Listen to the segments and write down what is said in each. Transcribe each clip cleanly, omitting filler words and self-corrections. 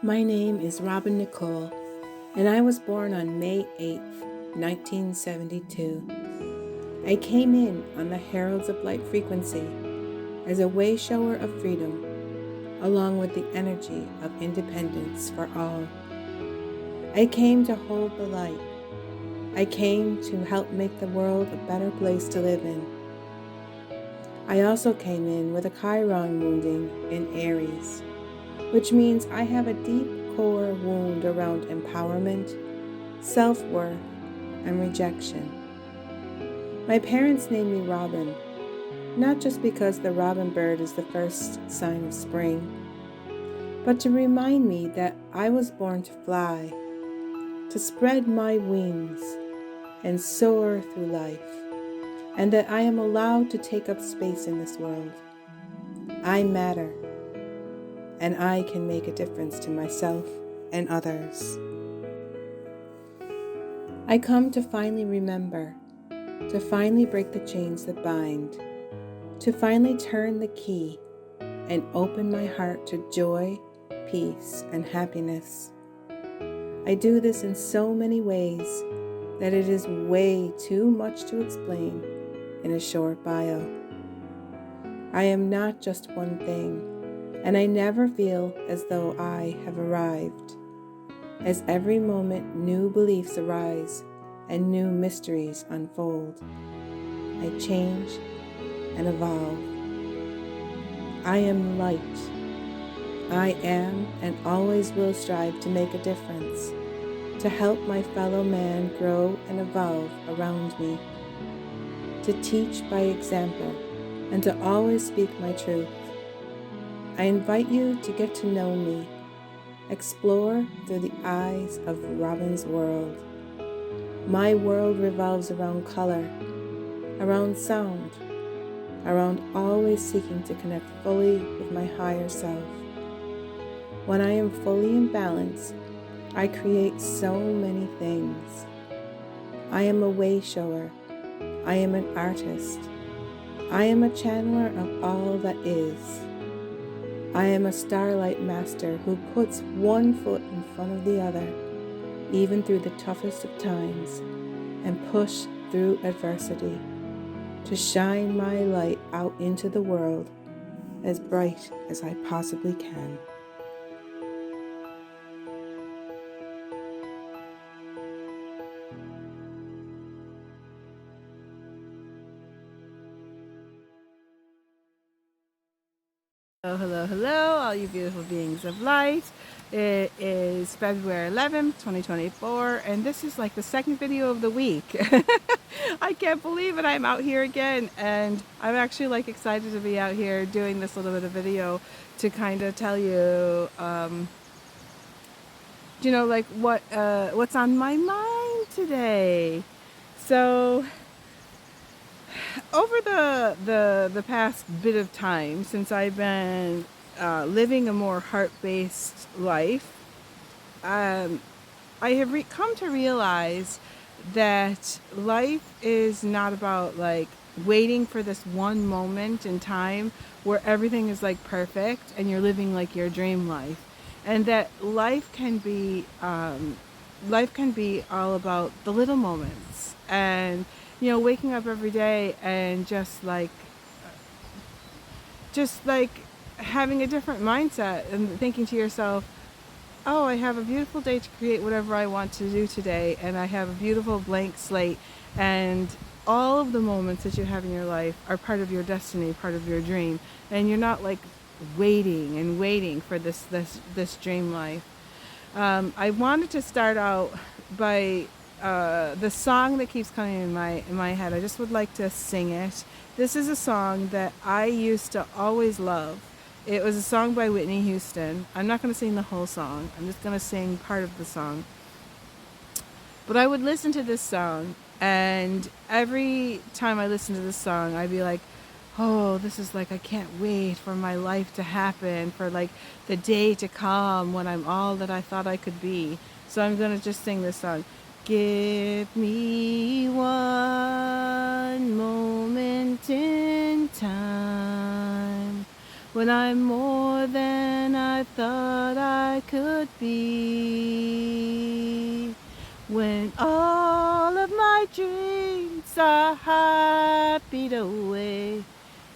My name is Robin Nicole, and I was born on May 8th, 1972. I came in on the Heralds of Light frequency as a way shower of freedom, along with the energy of independence for all. I came to hold the light. I came to help make the world a better place to live in. I also came in with a Chiron wounding in Aries, which means I have a deep core wound around empowerment, self-worth, and rejection. My parents named me Robin, not just because the robin bird is the first sign of spring, but to remind me that I was born to fly, to spread my wings and soar through life, and that I am allowed to take up space in this world. I matter, and I can make a difference to myself and others. I come to finally remember, to finally break the chains that bind, to finally turn the key and open my heart to joy, peace, and happiness. I do this in so many ways that it is way too much to explain in a short bio. I am not just one thing, and I never feel as though I have arrived. As every moment new beliefs arise and new mysteries unfold, I change and evolve. I am light. I am and always will strive to make a difference, to help my fellow man grow and evolve around me, to teach by example, and to always speak my truth. I invite you to get to know me, explore through the eyes of Robin's world. My world revolves around color, around sound, around always seeking to connect fully with my higher self. When I am fully in balance, I create so many things. I am a way shower. I am an artist. I am a channeler of all that is. I am a starlight master who puts one foot in front of the other, even through the toughest of times, and push through adversity, to shine my light out into the world as bright as I possibly can. Hello, all you beautiful beings of light. It is February 11th, 2024, and this is like the second video of the week. I can't believe it, I'm out here again, and I'm actually like excited to be out here doing this little bit of video to kind of tell you, like what's on my mind today. So, over the past bit of time since I've been living a more heart-based life, I have come to realize that life is not about like waiting for this one moment in time where everything is like perfect and you're living like your dream life, and that life can be all about the little moments, and waking up every day and just like having a different mindset and thinking to yourself, oh, I have a beautiful day to create whatever I want to do today, and I have a beautiful blank slate, and all of the moments that you have in your life are part of your destiny, part of your dream, and you're not like waiting for this dream life. I wanted to start out by the song that keeps coming in my head. I just would like to sing it. This is a song that I used to always love. It was a song by Whitney Houston. I'm not going to sing the whole song. I'm just going to sing part of the song. But I would listen to this song, and every time I listen to this song, I'd be like, oh, this is like, I can't wait for my life to happen, for like the day to come when I'm all that I thought I could be. So I'm going to just sing this song. Give me one moment in time when I'm more than I thought I could be, when all of my dreams are hobbied away,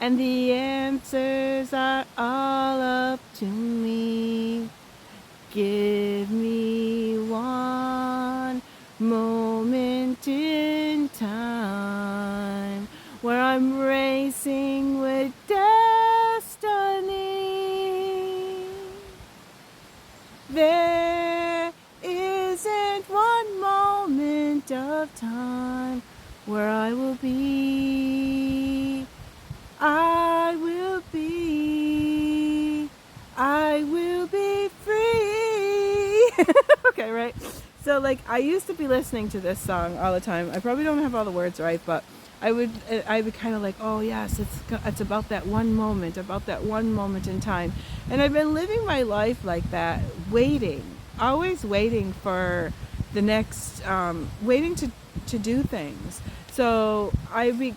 and the answers are all up to me. Give me one moment in time where I'm racing with destiny. There isn't one moment of time where I will be. I will be free. Okay, right? So like I used to be listening to this song all the time. I probably don't have all the words right, but I would kind of like, oh yes, it's about that one moment in time. And I've been living my life like that, always waiting for the next, waiting to do things. So I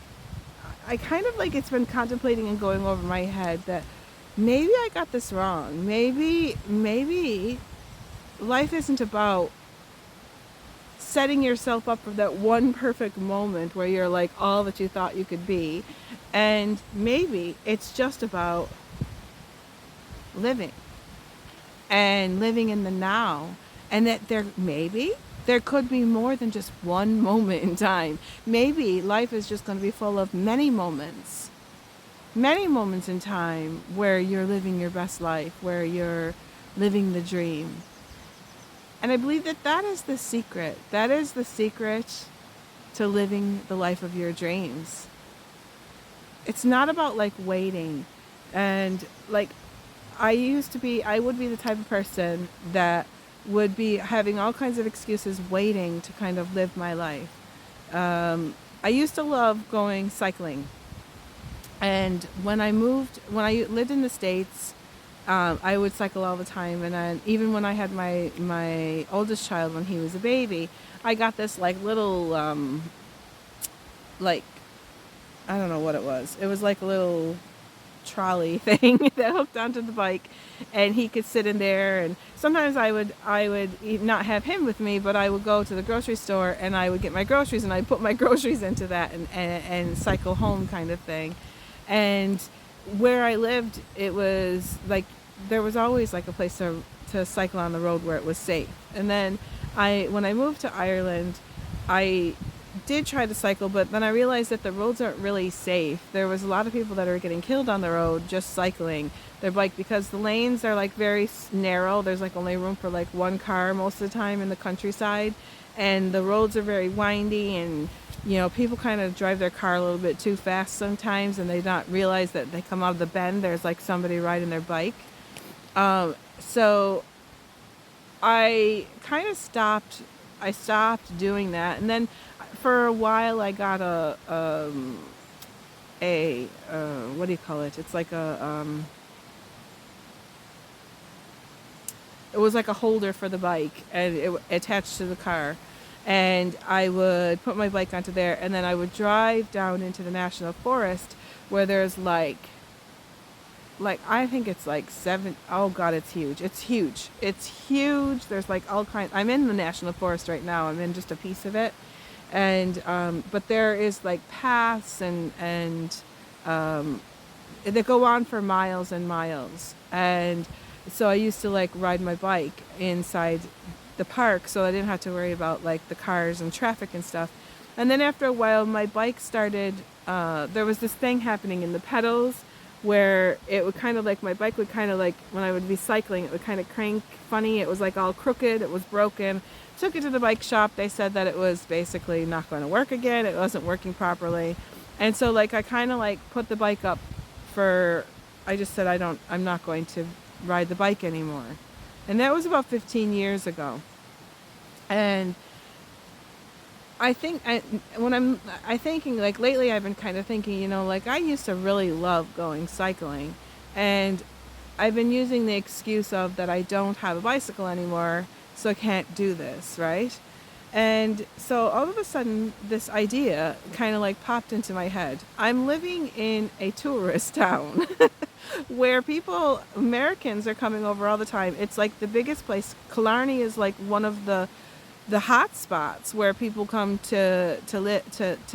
kind of like, it's been contemplating and going over my head that maybe I got this wrong. Maybe life isn't about setting yourself up for that one perfect moment where you're like all that you thought you could be. And maybe it's just about living and living in the now. And that there could be more than just one moment in time. Maybe life is just going to be full of many moments in time where you're living your best life, where you're living the dream. And I believe that is the secret. That is the secret to living the life of your dreams. It's not about like waiting. And like I would be the type of person that would be having all kinds of excuses waiting to kind of live my life. I used to love going cycling. And when I lived in the States, I would cycle all the time. And then even when I had my oldest child, when he was a baby, I got this like little, like, I don't know what it was. It was like a little trolley thing that hooked onto the bike, and he could sit in there. And sometimes I would not have him with me, but I would go to the grocery store and I would get my groceries and I'd put my groceries into that and cycle home kind of thing. And where I lived, it was like there was always like a place to cycle on the road where it was safe. And then when I moved to Ireland, I did try to cycle, but then I realized that the roads aren't really safe. There was a lot of people that are getting killed on the road just cycling their bike because the lanes are like very narrow. There's like only room for like one car most of the time in the countryside, and the roads are very windy, and people kind of drive their car a little bit too fast sometimes, and they not realize that they come out of the bend, there's like somebody riding their bike. So I kind of stopped doing that. And then for a while I got a what do you call it? It's like it was like a holder for the bike, and it attached to the car. And I would put my bike onto there, and then I would drive down into the national forest where there's like I think it's like oh God, it's huge. It's huge. There's like all kinds. I'm in the national forest right now. I'm in just a piece of it. And but there is like paths and that go on for miles and miles. And so I used to like ride my bike inside the park, so I didn't have to worry about like the cars and traffic and stuff. And then after a while, my bike started, there was this thing happening in the pedals where it would kind of like, my bike would kind of like, when I would be cycling, it would kind of crank funny. It was like all crooked. It was broken. Took it to the bike shop. They said that it was basically not going to work again. It wasn't working properly. And so like I kind of like put the bike up I just said I'm not going to ride the bike anymore. And that was about 15 years ago. And I think thinking like lately I've been kind of thinking, like I used to really love going cycling, and I've been using the excuse of that I don't have a bicycle anymore, so I can't do this, right? And so all of a sudden this idea kind of like popped into my head. I'm living in a tourist town. where Americans are coming over all the time. It's like the biggest place. Killarney is like one of the hot spots where people come to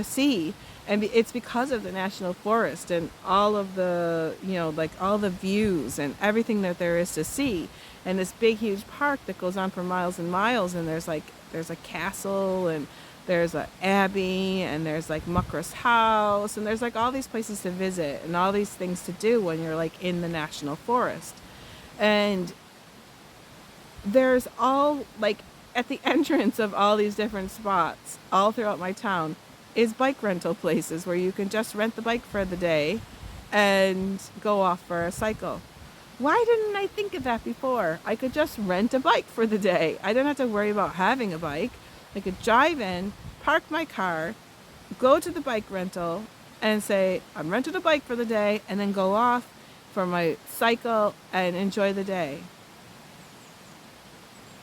see, and it's because of the national forest and all of the, like all the views and everything that there is to see, and this big huge park that goes on for miles and miles, and there's a castle, and there's a abbey, and there's like Muckra's house, and there's like all these places to visit and all these things to do when you're like in the national forest. And there's all like at the entrance of all these different spots all throughout my town is bike rental places where you can just rent the bike for the day and go off for a cycle. Why didn't I think of that before? I could just rent a bike for the day. I didn't have to worry about having a bike. I could drive in, park my car, go to the bike rental and say, I'm renting a bike for the day, and then go off for my cycle and enjoy the day.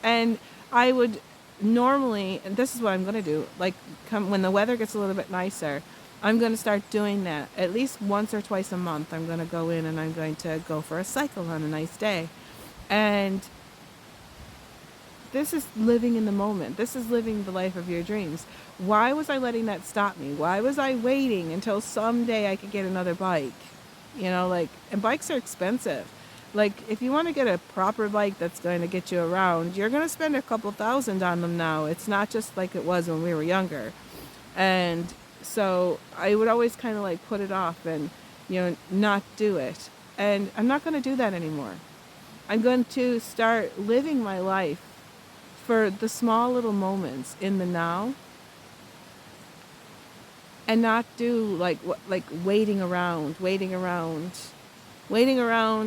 And I would normally, and this is what I'm going to do, like when the weather gets a little bit nicer, I'm going to start doing that. At least once or twice a month, I'm going to go in and I'm going to go for a cycle on a nice day. And this is living in the moment. This is living the life of your dreams. Why was I letting that stop me? Why was I waiting until someday I could get another bike? And bikes are expensive. Like, if you want to get a proper bike that's going to get you around, you're going to spend a couple $1,000 on them now. It's not just like it was when we were younger. And so I would always kind of like put it off and, not do it. And I'm not going to do that anymore. I'm going to start living my life for the small little moments in the now, and not do like waiting around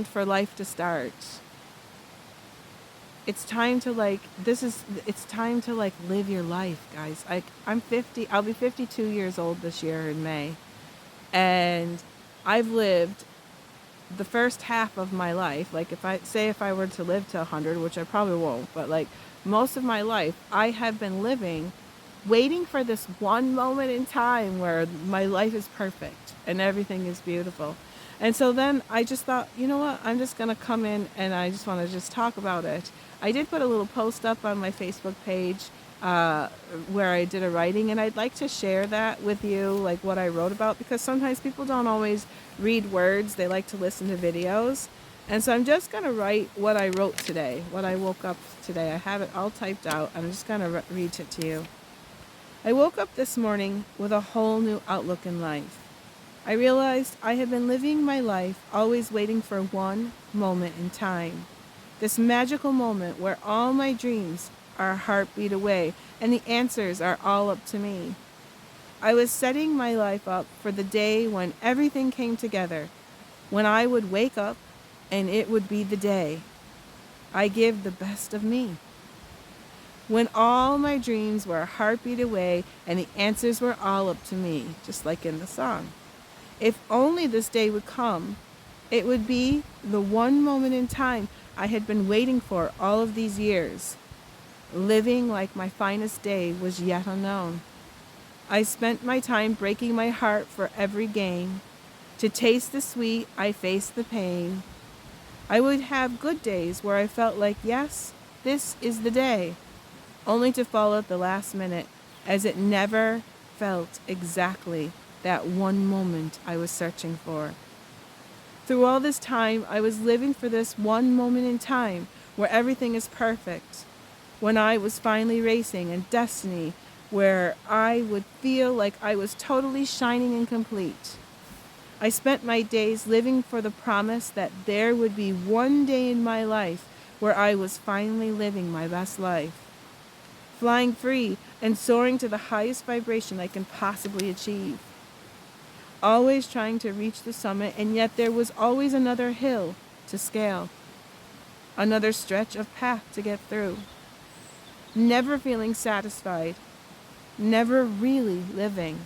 for life to start. It's time to live your life, guys. I'm 50, I'll be 52 years old this year in May. And I've lived the first half of my life. Like if I were to live to 100, which I probably won't, but like most of my life, I have been living, waiting for this one moment in time where my life is perfect and everything is beautiful. And so then I just thought, you know what, I'm just going to come in and I just want to just talk about it. I did put a little post up on my Facebook page where I did a writing, and I'd like to share that with you, like what I wrote about, because sometimes people don't always read words. They like to listen to videos. And so I'm just going to write what I wrote today, what I woke up today. I have it all typed out. I'm just going to read it to you. I woke up this morning with a whole new outlook in life. I realized I had been living my life always waiting for one moment in time. This magical moment where all my dreams are a heartbeat away and the answers are all up to me. I was setting my life up for the day when everything came together, when I would wake up and it would be the day I give the best of me. When all my dreams were a heartbeat away and the answers were all up to me, just like in the song. If only this day would come, it would be the one moment in time I had been waiting for all of these years. Living like my finest day was yet unknown. I spent my time breaking my heart for every gain. To taste the sweet, I faced the pain. I would have good days where I felt like, yes, this is the day, only to fall at the last minute, as it never felt exactly that one moment I was searching for. Through all this time, I was living for this one moment in time where everything is perfect, when I was finally racing in destiny, where I would feel like I was totally shining and complete. I spent my days living for the promise that there would be one day in my life where I was finally living my best life, flying free and soaring to the highest vibration I can possibly achieve. Always trying to reach the summit, and yet there was always another hill to scale, another stretch of path to get through. Never feeling satisfied, never really living,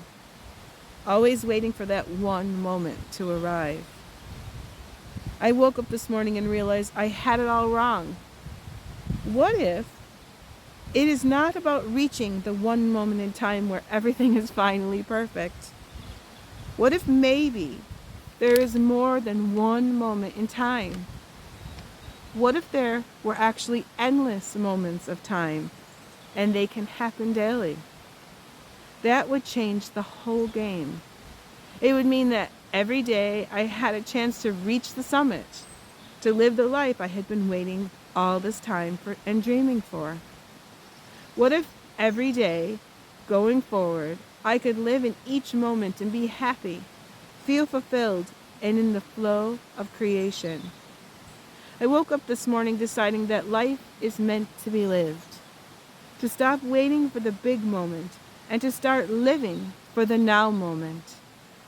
always waiting for that one moment to arrive. I woke up this morning and realized I had it all wrong. What if it is not about reaching the one moment in time where everything is finally perfect? What if maybe There is more than one moment in time. What if there were actually endless moments of time and they can happen daily? That would change the whole game. It would mean that every day I had a chance to reach the summit, to live the life I had been waiting all this time for and dreaming for. What if every day, going forward, I could live in each moment and be happy, feel fulfilled, and in the flow of creation? I woke up this morning deciding that life is meant to be lived, to stop waiting for the big moment and to start living for the now moment,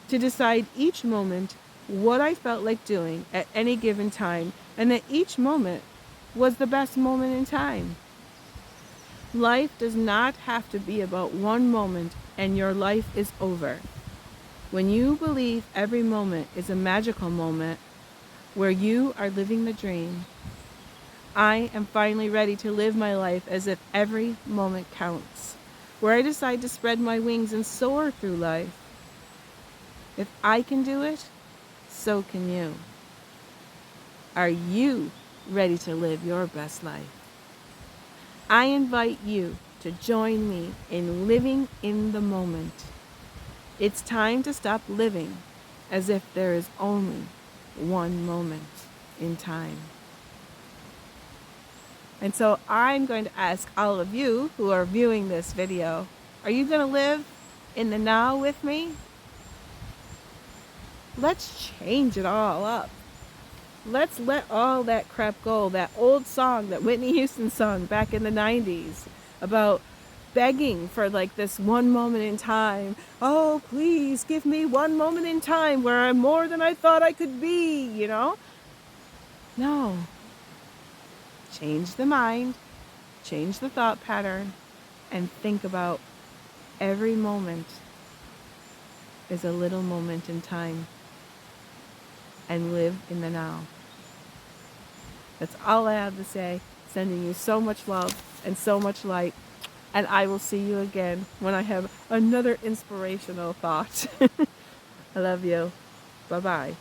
to decide each moment what I felt like doing at any given time, and that each moment was the best moment in time. Life does not have to be about one moment and your life is over. When you believe every moment is a magical moment where you are living the dream, I am finally ready to live my life as if every moment counts, where I decide to spread my wings and soar through life. If I can do it, so can you. Are you ready to live your best life? I invite you to join me in living in the moment. It's time to stop living as if there is only one moment in time. And so I'm going to ask all of you who are viewing this video, are you going to live in the now with me? Let's change it all up. Let's let all that crap go. That old song that Whitney Houston sung back in the 90s about begging for like this one moment in time. Oh, please give me one moment in time where I'm more than I thought I could be, you know? No. Change the mind, change the thought pattern, and think about every moment is a little moment in time, and live in the now. That's all I have to say. Sending you so much love and so much light. And I will see you again when I have another inspirational thought. I love you. Bye-bye.